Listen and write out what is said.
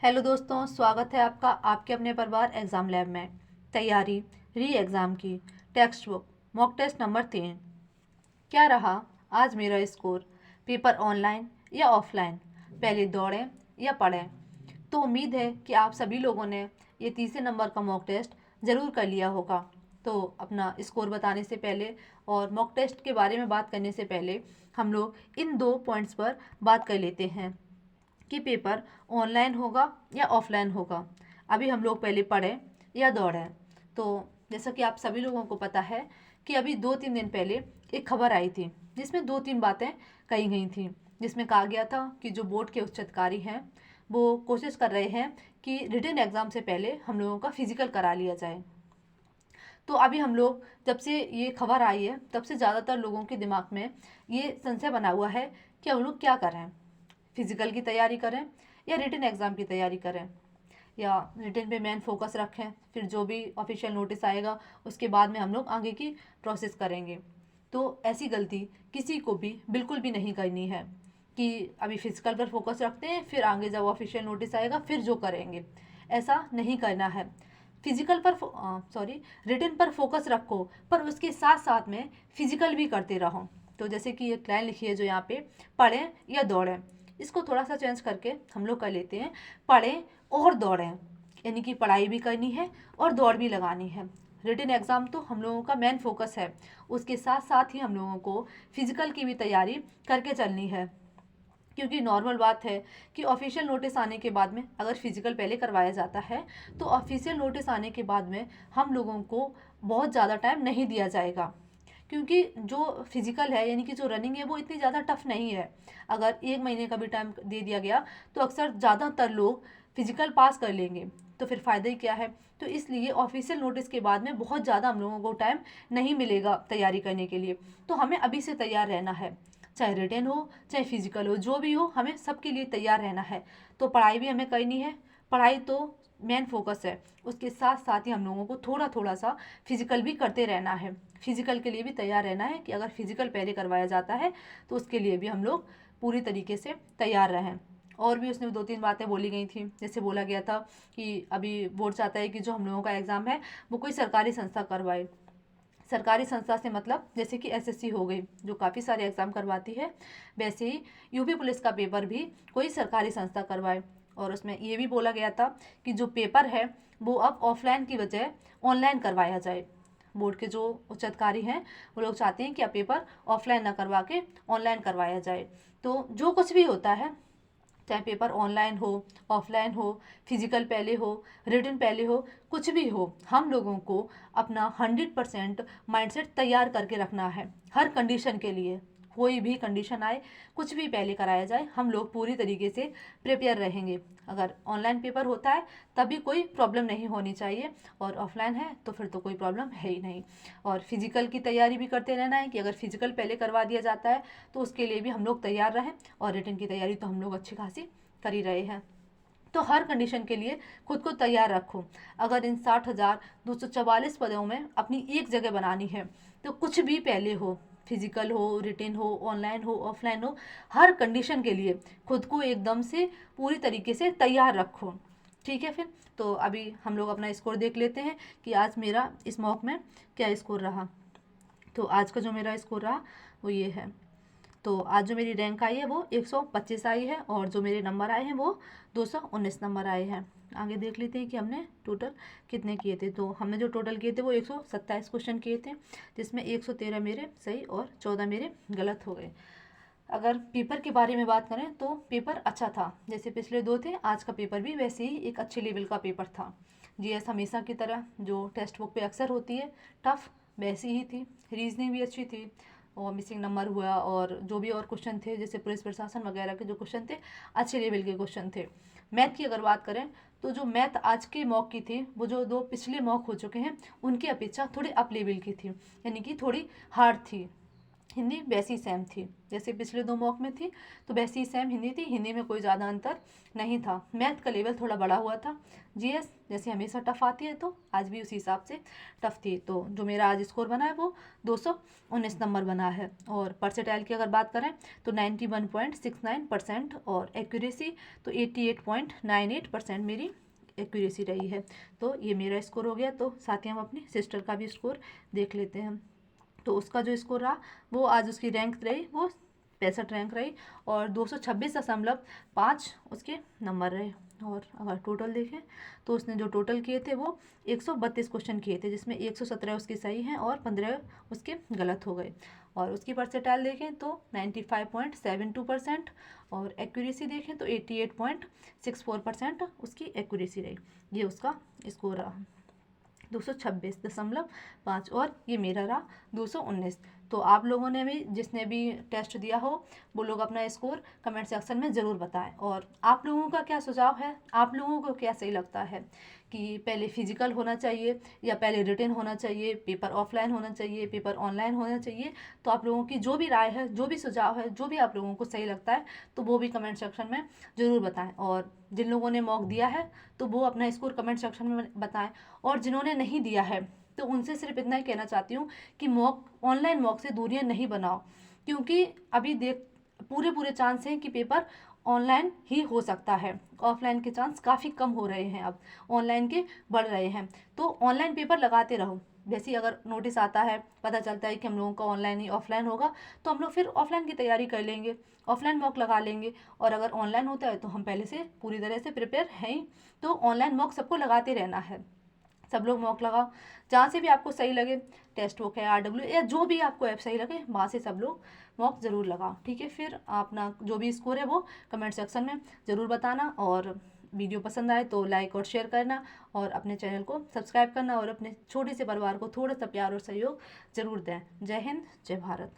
Hello दोस्तों, स्वागत है आपका आपके अपने परिवार एग्ज़ाम लैब में। तैयारी री एग्ज़ाम की text book mock test number 3। क्या रहा आज मेरा स्कोर? पेपर ऑनलाइन या ऑफलाइन? पहले दौड़ें या पढ़ें? तो उम्मीद है कि आप सभी लोगों ने ये तीसरे नंबर का मॉक टेस्ट ज़रूर कर लिया होगा। तो अपना स्कोर बताने से पहले और मॉक टेस्ट के बारे में बात करने से पहले हम लोग इन दो पॉइंट्स पर बात कर लेते हैं कि पेपर ऑनलाइन होगा या ऑफलाइन होगा। अभी हम लोग पहले पढ़ें या दौड़ें। तो जैसा कि आप सभी लोगों को पता है कि अभी 2-3 दिन पहले एक खबर आई थी जिसमें 2-3 बातें कही गई थी, जिसमें कहा गया था कि जो बोर्ड के उच्च अधिकारी हैं वो कोशिश कर रहे हैं कि रिटन एग्ज़ाम से पहले हम लोगों का फिजिकल करा लिया जाए। तो अभी हम लोग जब से ये खबर आई है तब से ज़्यादातर लोगों के दिमाग में ये संशय बना हुआ है कि हम लोग क्या करें, फिजिकल की तैयारी करें या रिटन एग्ज़ाम की तैयारी करें, या रिटन पे मेन फोकस रखें, फिर जो भी ऑफिशियल नोटिस आएगा उसके बाद में हम लोग आगे की प्रोसेस करेंगे। तो ऐसी गलती किसी को भी बिल्कुल भी नहीं करनी है कि अभी फिजिकल पर फोकस रखते हैं फिर आगे जब ऑफिशियल नोटिस आएगा फिर जो करेंगे, ऐसा नहीं करना है। फिजिकल पर रिटन पर फोकस रखो पर उसके साथ साथ में फिजिकल भी करते रहो। तो जैसे कि एक लाइन लिखी है जो यहाँ पे, पढ़ें या दौड़ें, इसको थोड़ा सा चेंज करके हम लोग कर लेते हैं, पढ़ें और दौड़ें। यानी कि पढ़ाई भी करनी है और दौड़ भी लगानी है। रिटन एग्ज़ाम तो हम लोगों का मेन फोकस है, उसके साथ साथ ही हम लोगों को फिजिकल की भी तैयारी करके चलनी है। क्योंकि नॉर्मल बात है कि ऑफिशियल नोटिस आने के बाद में अगर फिजिकल पहले करवाया जाता है तो ऑफिशियल नोटिस आने के बाद में हम लोगों को बहुत ज़्यादा टाइम नहीं दिया जाएगा, क्योंकि जो फिजिकल है यानी कि जो रनिंग है वो इतनी ज़्यादा टफ नहीं है। अगर 1 महीने का भी टाइम दे दिया गया तो अक्सर ज़्यादातर लोग फिजिकल पास कर लेंगे, तो फिर फ़ायदा ही क्या है। तो इसलिए ऑफिशियल नोटिस के बाद में बहुत ज़्यादा हम लोगों को टाइम नहीं मिलेगा तैयारी करने के लिए। तो हमें अभी से तैयार रहना है, चाहे रिटन हो चाहे फिजिकल हो, जो भी हो हमें सबके लिए तैयार रहना है। तो पढ़ाई भी हमें करनी है, पढ़ाई तो मेन फोकस है, उसके साथ साथ ही हम लोगों को थोड़ा थोड़ा सा फिजिकल भी करते रहना है। फिजिकल के लिए भी तैयार रहना है कि अगर फिजिकल पहले करवाया जाता है तो उसके लिए भी हम लोग पूरी तरीके से तैयार रहें। और भी उसमें 2-3 बातें बोली गई थी, जैसे बोला गया था कि अभी बोर्ड चाहता है कि जो हम लोगों का एग्ज़ाम है वो कोई सरकारी संस्था करवाए। सरकारी संस्था से मतलब जैसे कि एसएससी हो गई जो काफ़ी सारे एग्ज़ाम करवाती है, वैसे ही यूपी पुलिस का पेपर भी कोई सरकारी संस्था करवाए। और उसमें ये भी बोला गया था कि जो पेपर है वो अब ऑफलाइन की बजाय ऑनलाइन करवाया जाए। बोर्ड के जो उच्च अधिकारी हैं वो लोग चाहते हैं कि अब पेपर ऑफलाइन ना करवा के ऑनलाइन करवाया जाए। तो जो कुछ भी होता है, चाहे पेपर ऑनलाइन हो, ऑफलाइन हो, फिजिकल पहले हो, रिटन पहले हो, कुछ भी हो, हम लोगों को अपना 100% माइंडसेट तैयार करके रखना है हर कंडीशन के लिए। कोई भी कंडीशन आए, कुछ भी पहले कराया जाए, हम लोग पूरी तरीके से प्रिपेयर रहेंगे। अगर ऑनलाइन पेपर होता है तभी कोई प्रॉब्लम नहीं होनी चाहिए, और ऑफलाइन है तो फिर तो कोई प्रॉब्लम है ही नहीं। और फिजिकल की तैयारी भी करते रहना है कि अगर फिजिकल पहले करवा दिया जाता है तो उसके लिए भी हम लोग तैयार रहें। और रिटन की तैयारी तो हम लोग अच्छी खासी कर ही रहे हैं। तो हर कंडीशन के लिए खुद को तैयार रखो। अगर इन 60,244 पदों में अपनी एक जगह बनानी है तो कुछ भी पहले हो, फिजिकल हो, रिटन हो, ऑनलाइन हो, ऑफलाइन हो, हर कंडीशन के लिए खुद को एकदम से पूरी तरीके से तैयार रखो। ठीक है, फिर तो अभी हम लोग अपना स्कोर देख लेते हैं कि आज मेरा इस मॉक में क्या स्कोर रहा। तो आज का जो मेरा स्कोर रहा वो ये है। तो आज जो मेरी रैंक आई है वो 125 आई है, और जो मेरे नंबर आए हैं वो 219 नंबर आए हैं। आगे देख लेते हैं कि हमने टोटल कितने किए थे। तो हमने जो टोटल किए थे वो 127 क्वेश्चन किए थे, जिसमें 113 मेरे सही और 14 मेरे गलत हो गए। अगर पेपर के बारे में बात करें तो पेपर अच्छा था, जैसे पिछले दो थे आज का पेपर भी वैसे ही एक अच्छे लेवल का पेपर था। जीएस हमेशा की तरह जो टेक्स्ट बुक पे अक्सर होती है टफ, वैसी ही थी। रीजनिंग भी अच्छी थी, और मिसिंग नंबर हुआ, और जो भी और क्वेश्चन थे जैसे पुलिस प्रशासन वगैरह के जो क्वेश्चन थे अच्छे लेवल के क्वेश्चन थे। मैथ की अगर बात करें तो जो मैथ आज के मॉक की थी वो जो दो पिछले मॉक हो चुके हैं उनकी अपेक्षा थोड़ी अप लेवल की थी, यानी कि थोड़ी हार्ड थी। हिंदी वैसी सेम थी जैसे पिछले 2 मॉक में थी, तो वैसी सेम हिंदी थी, हिंदी में कोई ज़्यादा अंतर नहीं था। मैथ का लेवल थोड़ा बड़ा हुआ था। जीएस जैसे हमेशा टफ़ आती है तो आज भी उसी हिसाब से टफ़ थी। तो जो मेरा आज स्कोर बना है वो 219 नंबर बना है। और परसेंटाइल की अगर बात करें तो 91.69% और एक्यूरेसी तो 88.98% मेरी एक्यूरेसी रही है। तो ये मेरा स्कोर हो गया। तो साथ ही हम अपनी सिस्टर का भी स्कोर देख लेते हैं। तो उसका जो स्कोर रहा वो आज उसकी रैंक रही वो 65 रैंक रही और 226.5 उसके नंबर रहे। और अगर टोटल देखें तो उसने जो टोटल किए थे वो 132 क्वेश्चन किए थे, जिसमें 117 उसके सही हैं और 15 उसके गलत हो गए। और उसकी परसेंटाइल देखें तो 95.72% और एक्यूरेसी देखें तो 88.64% उसकी एक्यूरेसी रही। ये उसका स्कोर रहा 226.5 और ये मेरा रहा 219। तो आप लोगों ने भी जिसने भी टेस्ट दिया हो वो लोग अपना स्कोर कमेंट सेक्शन में ज़रूर बताएं। और आप लोगों का क्या सुझाव है, आप लोगों को क्या सही लगता है कि पहले फिजिकल होना चाहिए या पहले रिटन होना चाहिए, पेपर ऑफलाइन होना चाहिए, पेपर ऑनलाइन होना चाहिए? तो आप लोगों की जो भी राय है, जो भी सुझाव है, जो भी आप लोगों को सही लगता है तो वो भी कमेंट सेक्शन में ज़रूर बताएं। और जिन लोगों ने मॉक दिया है तो वो अपना स्कोर कमेंट सेक्शन में बताएं। और जिन्होंने नहीं दिया है तो उनसे सिर्फ इतना ही कहना चाहती हूँ कि मॉक ऑनलाइन मॉक से दूरियां नहीं बनाओ, क्योंकि अभी देख पूरे चांस हैं कि पेपर ऑनलाइन ही हो सकता है। ऑफलाइन के चांस काफ़ी कम हो रहे हैं, अब ऑनलाइन के बढ़ रहे हैं। तो ऑनलाइन पेपर लगाते रहो। जैसे ही अगर नोटिस आता है, पता चलता है कि हम लोगों का ऑनलाइन ही ऑफलाइन होगा तो हम लोग फिर ऑफलाइन की तैयारी कर लेंगे, ऑफलाइन मॉक लगा लेंगे। और अगर ऑनलाइन होता है तो हम पहले से पूरी तरह से प्रिपेयर हैं ही। तो ऑनलाइन मॉक सबको लगाते रहना है। सब लोग मॉक लगाओ जहाँ से भी आपको सही लगे, टेस्ट बुक है, RW या जो भी आपको ऐप सही लगे वहाँ से सब लोग मॉक ज़रूर लगाओ। ठीक है, फिर अपना जो भी स्कोर है वो कमेंट सेक्शन में ज़रूर बताना। और वीडियो पसंद आए तो लाइक और शेयर करना और अपने चैनल को सब्सक्राइब करना और अपने छोटे से परिवार को थोड़ा सा प्यार और सहयोग ज़रूर दें। जय हिंद, जय भारत।